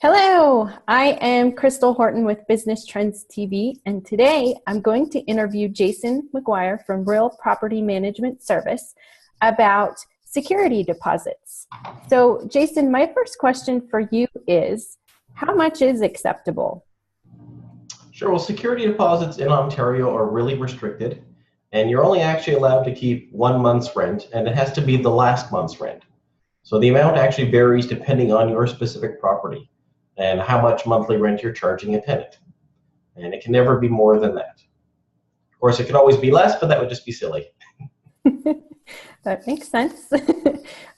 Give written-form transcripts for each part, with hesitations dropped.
Hello, I am Crystal Horton with Business Trends TV, and today I'm going to interview Jason McGuire from Real Property Management Service about security deposits. So, Jason, my first question for you is, how much is acceptable? Sure. Well, security deposits in Ontario are really restricted, and you're only actually allowed to keep 1 month's rent, and it has to be the last month's rent. So the amount actually varies depending on your specific property and how much monthly rent you're charging a tenant. And it can never be more than that. Of course, it could always be less, but that would just be silly. That makes sense.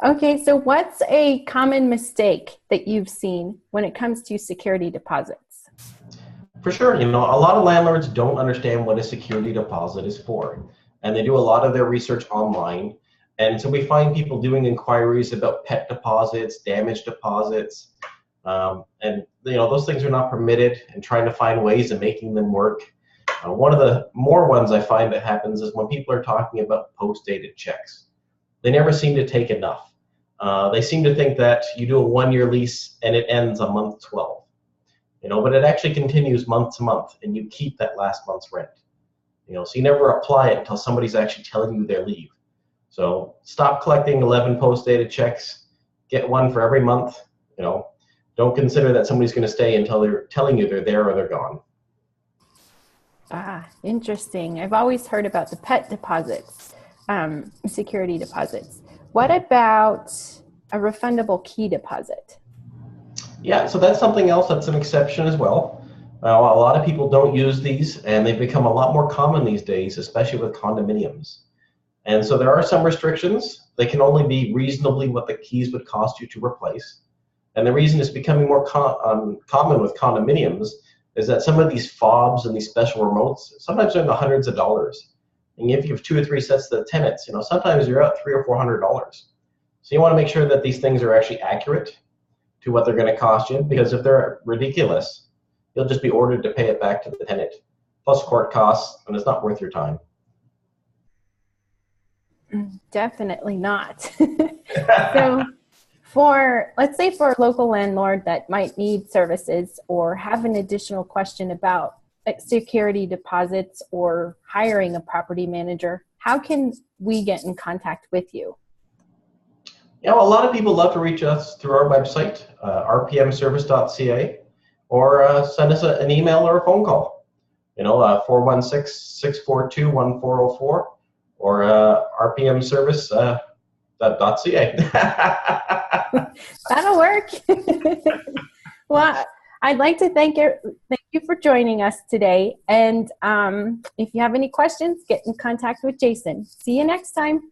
Okay, so what's a common mistake that you've seen when it comes to security deposits? For sure, a lot of landlords don't understand what a security deposit is for, and they do a lot of their research online. And so we find people doing inquiries about pet deposits, damage deposits, and those things are not permitted, and trying to find ways of making them work. One of the more ones I find that happens is when people are talking about post-dated checks. They never seem to take enough. They seem to think that you do a 1-year lease and it ends on month 12. But it actually continues month to month, and you keep that last month's rent. So you never apply it until somebody's actually telling you their leave. So stop collecting 11 post-dated checks. Get one for every month. Don't consider that somebody's going to stay until they're telling you they're there or they're gone. Ah, interesting. I've always heard about the pet deposits, security deposits. What about a refundable key deposit? Yeah, so that's something else that's an exception as well. A lot of people don't use these, and they've become a lot more common these days, especially with condominiums. And so there are some restrictions. They can only be reasonably what the keys would cost you to replace. And the reason it's becoming more common with condominiums is that some of these fobs and these special remotes, sometimes they're in the hundreds of dollars. And if you have 2 or 3 sets of the tenants, sometimes you're out $300 or $400. So you want to make sure that these things are actually accurate to what they're going to cost you, because if they're ridiculous, you'll just be ordered to pay it back to the tenant, plus court costs, and it's not worth your time. Definitely not. So let's say for a local landlord that might need services or have an additional question about security deposits or hiring a property manager, how can we get in contact with you? A lot of people love to reach us through our website, rpmservice.ca, or send us an email or a phone call, 416-642-1404, or rpmservice.ca. That'll work. Well, I'd like to thank you for joining us today. And if you have any questions, get in contact with Jason. See you next time.